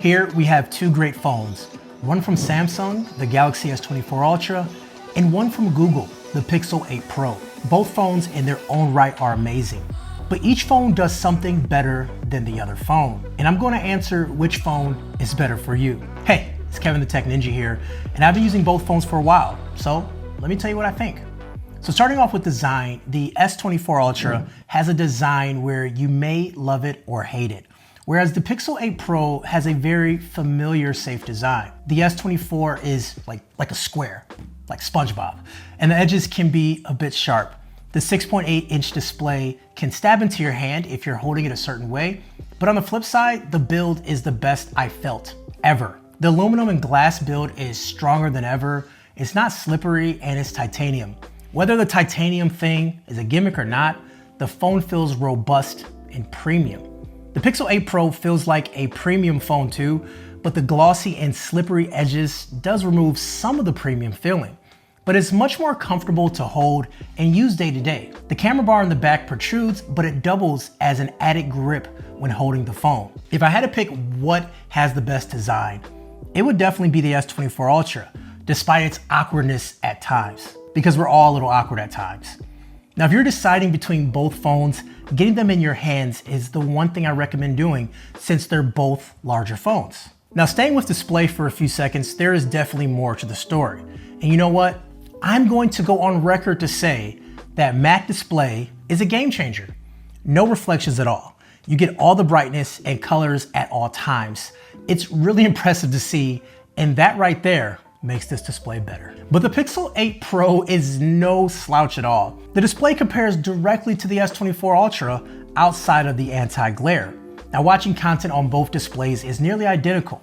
Here we have two great phones, one from Samsung, the Galaxy S24 Ultra, and one from Google, the Pixel 8 Pro. Both phones in their own right are amazing, but each phone does something better than the other phone. And I'm going to answer which phone is better for you. Hey, it's Kevin the Tech Ninja here, and I've been using both phones for a while, so let me tell you what I think. So starting off with design, the S24 Ultra has a design where you may love it or hate it, whereas the Pixel 8 Pro has a very familiar, safe design. The S24 is like a square, like SpongeBob, and the edges can be a bit sharp. The 6.8-inch display can stab into your hand if you're holding it a certain way, but on the flip side, the build is the best I felt ever. The aluminum and glass build is stronger than ever, it's not slippery, and it's titanium. Whether the titanium thing is a gimmick or not, the phone feels robust and premium. The Pixel 8 Pro feels like a premium phone too, but the glossy and slippery edges does remove some of the premium feeling. But it's much more comfortable to hold and use day to day. The camera bar in the back protrudes, but it doubles as an added grip when holding the phone. If I had to pick what has the best design, it would definitely be the S24 Ultra, despite its awkwardness at times, because we're all a little awkward at times. Now, if you're deciding between both phones, getting them in your hands is the one thing I recommend doing since they're both larger phones. Now, staying with display for a few seconds, there is definitely more to the story. And you know what? I'm going to go on record to say that matte display is a game changer. No reflections at all. You get all the brightness and colors at all times. It's really impressive to see, and that right there makes this display better. But the Pixel 8 Pro is no slouch at all. The display compares directly to the S24 Ultra outside of the anti-glare. Now, watching content on both displays is nearly identical.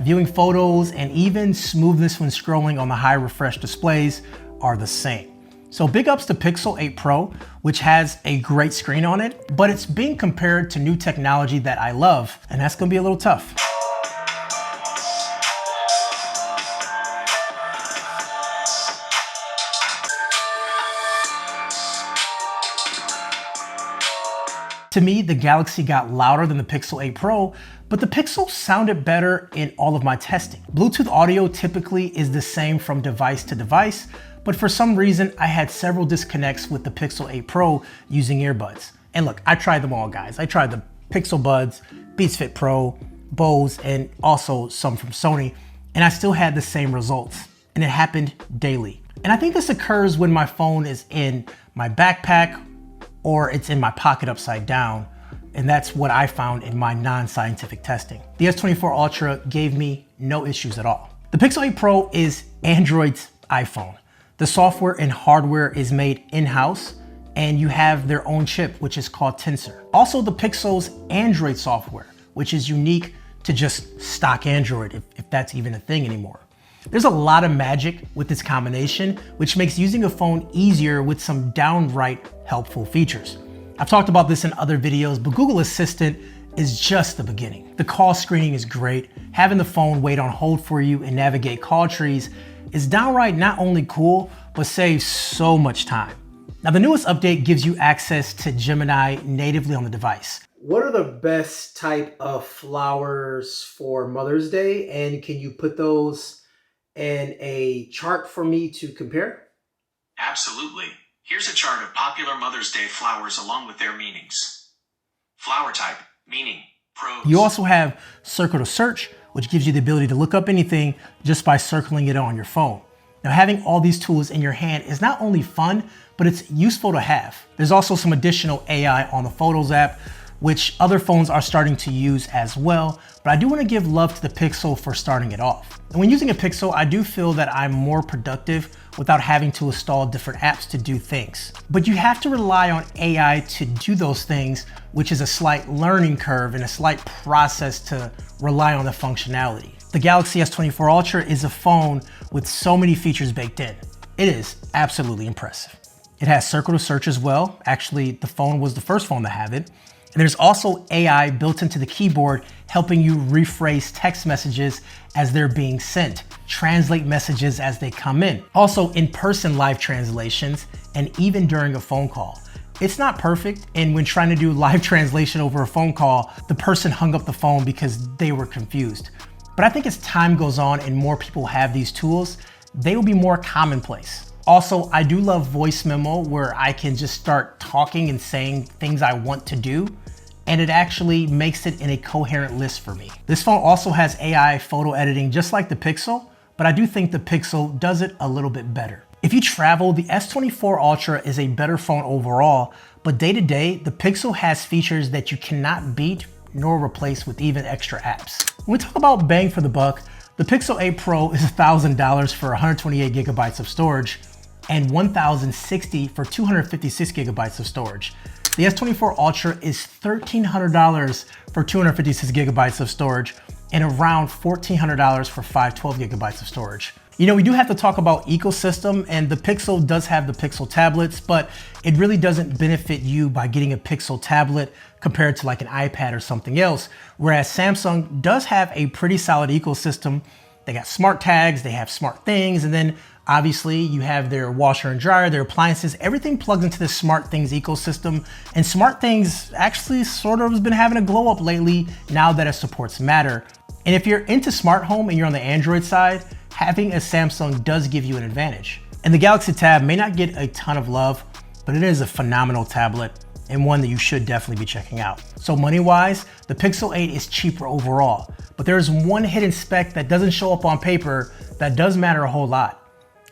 Viewing photos and even smoothness when scrolling on the high refresh displays are the same. So big ups to Pixel 8 Pro, which has a great screen on it, but it's being compared to new technology that I love, and that's gonna be a little tough. To me, the Galaxy got louder than the Pixel 8 Pro, but the Pixel sounded better in all of my testing. Bluetooth audio typically is the same from device to device, but for some reason, I had several disconnects with the Pixel 8 Pro using earbuds. And look, I tried them all, guys. I tried the Pixel Buds, Beats Fit Pro, Bose, and also some from Sony, and I still had the same results. And it happened daily. And I think this occurs when my phone is in my backpack or it's in my pocket upside down, and that's what I found in my non-scientific testing. The S24 Ultra gave me no issues at all. The Pixel 8 Pro is Android's iPhone. The software and hardware is made in-house, and you have their own chip, which is called Tensor. Also, the Pixel's Android software, which is unique to just stock Android, if that's even a thing anymore. There's a lot of magic with this combination, which makes using a phone easier with some downright helpful features. I've talked about this in other videos, but Google Assistant is just the beginning. The call screening is great. Having the phone wait on hold for you and navigate call trees is downright not only cool, but saves so much time. Now, the newest update gives you access to Gemini natively on the device. What are the best type of flowers for Mother's Day? And can you put those in a chart for me to compare? Absolutely. Here's a chart of popular Mother's Day flowers along with their meanings. Flower type, meaning, pros. You also have Circle to Search, which gives you the ability to look up anything just by circling it on your phone. Now, having all these tools in your hand is not only fun, but it's useful to have. There's also some additional AI on the Photos app, which other phones are starting to use as well, but I do want to give love to the Pixel for starting it off. And when using a Pixel, I do feel that I'm more productive without having to install different apps to do things. But you have to rely on AI to do those things, which is a slight learning curve and a slight process to rely on the functionality. The Galaxy S24 Ultra is a phone with so many features baked in. It is absolutely impressive. It has Circle to Search as well. Actually, the phone was the first phone to have it. And there's also AI built into the keyboard, helping you rephrase text messages as they're being sent, translate messages as they come in. Also, in-person live translations, and even during a phone call. It's not perfect, and when trying to do live translation over a phone call, the person hung up the phone because they were confused. But I think as time goes on and more people have these tools, they will be more commonplace. Also, I do love voice memo where I can just start talking and saying things I want to do, and it actually makes it in a coherent list for me. This phone also has AI photo editing just like the Pixel, but I do think the Pixel does it a little bit better. If you travel, the S24 Ultra is a better phone overall, but day to day, the Pixel has features that you cannot beat nor replace with even extra apps. When we talk about bang for the buck, the Pixel 8 Pro is $1,000 for 128 gigabytes of storage and $1,060 for 256 gigabytes of storage. The S24 Ultra is $1,300 for 256 gigabytes of storage and around $1,400 for 512 gigabytes of storage. You know, we do have to talk about ecosystem, and the Pixel does have the Pixel tablets, but it really doesn't benefit you by getting a Pixel tablet compared to like an iPad or something else. Whereas Samsung does have a pretty solid ecosystem. They got smart tags, they have smart things, and then obviously you have their washer and dryer, their appliances, everything plugs into this smart things ecosystem. And smart things actually sort of has been having a glow up lately now that it supports Matter. And if you're into smart home and you're on the Android side, having a Samsung does give you an advantage. And the Galaxy Tab may not get a ton of love, but it is a phenomenal tablet and one that you should definitely be checking out. So money-wise, the Pixel 8 is cheaper overall, but there's one hidden spec that doesn't show up on paper that does matter a whole lot,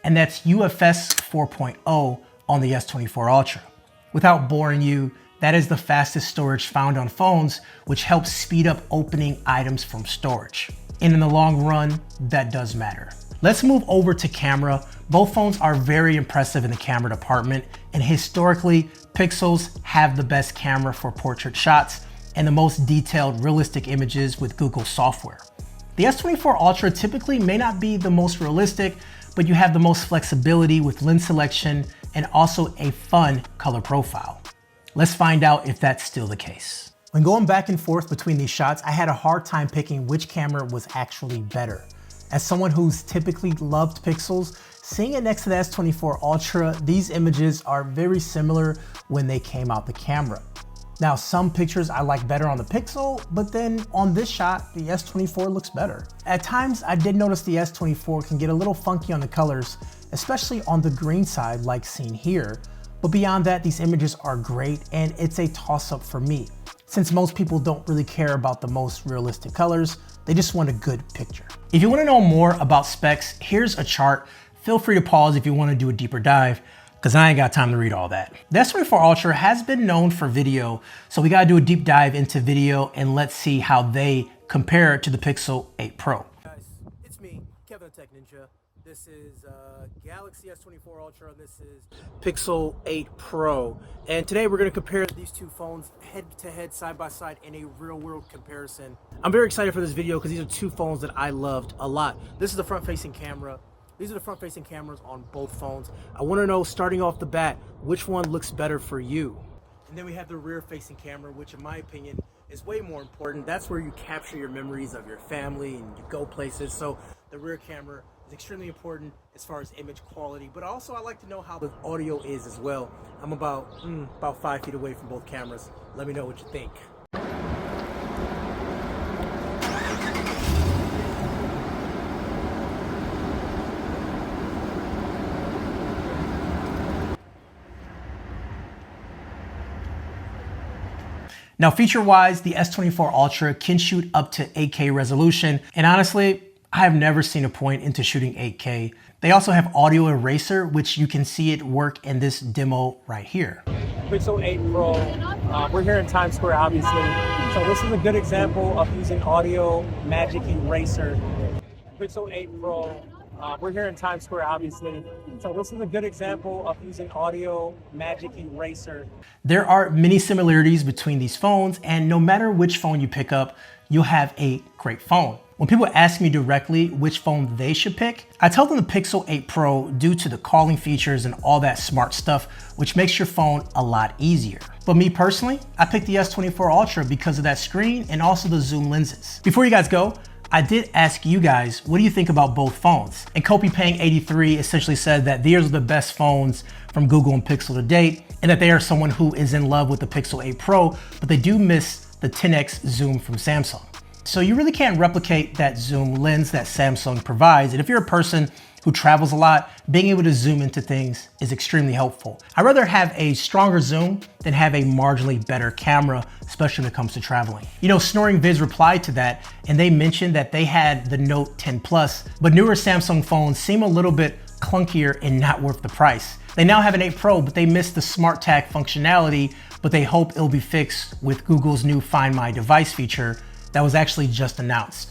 and that's UFS 4.0 on the S24 Ultra. Without boring you, that is the fastest storage found on phones, which helps speed up opening items from storage. And in the long run, that does matter. Let's move over to camera. Both phones are very impressive in the camera department, and historically, Pixels have the best camera for portrait shots and the most detailed, realistic images with Google software. The S24 Ultra typically may not be the most realistic, but you have the most flexibility with lens selection and also a fun color profile. Let's find out if that's still the case. When going back and forth between these shots, I had a hard time picking which camera was actually better. As someone who's typically loved Pixels, seeing it next to the S24 Ultra, these images are very similar when they came out the camera. Now, some pictures I like better on the Pixel, but then on this shot, the S24 looks better. At times, I did notice the S24 can get a little funky on the colors, especially on the green side like seen here. But beyond that, these images are great, and it's a toss-up for me. Since most people don't really care about the most realistic colors, they just want a good picture. If you want to know more about specs, here's a chart. Feel free to pause if you want to do a deeper dive, because I ain't got time to read all that. The S24 Ultra has been known for video, so we gotta do a deep dive into video, and let's see how they compare to the Pixel 8 Pro. Guys, it's me, Kevin the Tech Ninja. This is Galaxy S24 Ultra, and this is Pixel 8 Pro. And today we're going to compare these two phones head to head, side by side in a real world comparison. I'm very excited for this video because these are two phones that I loved a lot. This is the front facing camera. These are the front facing cameras on both phones. I want to know, starting off the bat, which one looks better for you? And then we have the rear facing camera, which in my opinion is way more important. That's where you capture your memories of your family and you go places. So the rear camera is extremely important as far as image quality, but also I like to know how the audio is as well. I'm about 5 feet away from both cameras. Let me know what you think. Now, feature-wise, the S24 Ultra can shoot up to 8K resolution, and honestly, I have never seen a point into shooting 8K. They also have audio eraser, which you can see it work in this demo right here. Pixel 8 Pro, we're here in Times Square, obviously. So this is a good example of using audio magic eraser. Pixel 8 Pro, we're here in Times Square, obviously. So this is a good example of using audio magic eraser. There are many similarities between these phones, and no matter which phone you pick up, you'll have a great phone. When people ask me directly which phone they should pick, I tell them the Pixel 8 Pro due to the calling features and all that smart stuff, which makes your phone a lot easier. But me personally, I picked the S24 Ultra because of that screen and also the zoom lenses. Before you guys go, I did ask you guys, what do you think about both phones? And CopyPang83 essentially said that these are the best phones from Google and Pixel to date, and that they are someone who is in love with the Pixel 8 Pro, but they do miss the 10x zoom from Samsung. So you really can't replicate that zoom lens that Samsung provides. And if you're a person who travels a lot, being able to zoom into things is extremely helpful. I'd rather have a stronger zoom than have a marginally better camera, especially when it comes to traveling. You know, Snoring Viz replied to that, and they mentioned that they had the Note 10 Plus, but newer Samsung phones seem a little bit clunkier and not worth the price. They now have an 8 Pro, but they missed the Smart Tag functionality, but they hope it'll be fixed with Google's new Find My Device feature that was actually just announced.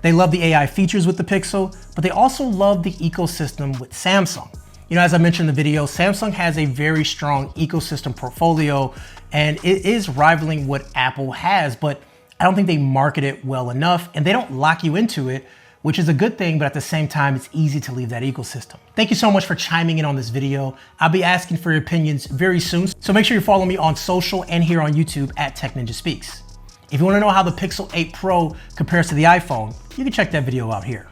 They love the AI features with the Pixel, but they also love the ecosystem with Samsung. You know, as I mentioned in the video, Samsung has a very strong ecosystem portfolio, and it is rivaling what Apple has, but I don't think they market it well enough, and they don't lock you into it, which is a good thing, but at the same time, it's easy to leave that ecosystem. Thank you so much for chiming in on this video. I'll be asking for your opinions very soon, so make sure you follow me on social and here on YouTube at Tech Ninja Speaks. If you want to know how the Pixel 8 Pro compares to the iPhone, you can check that video out here.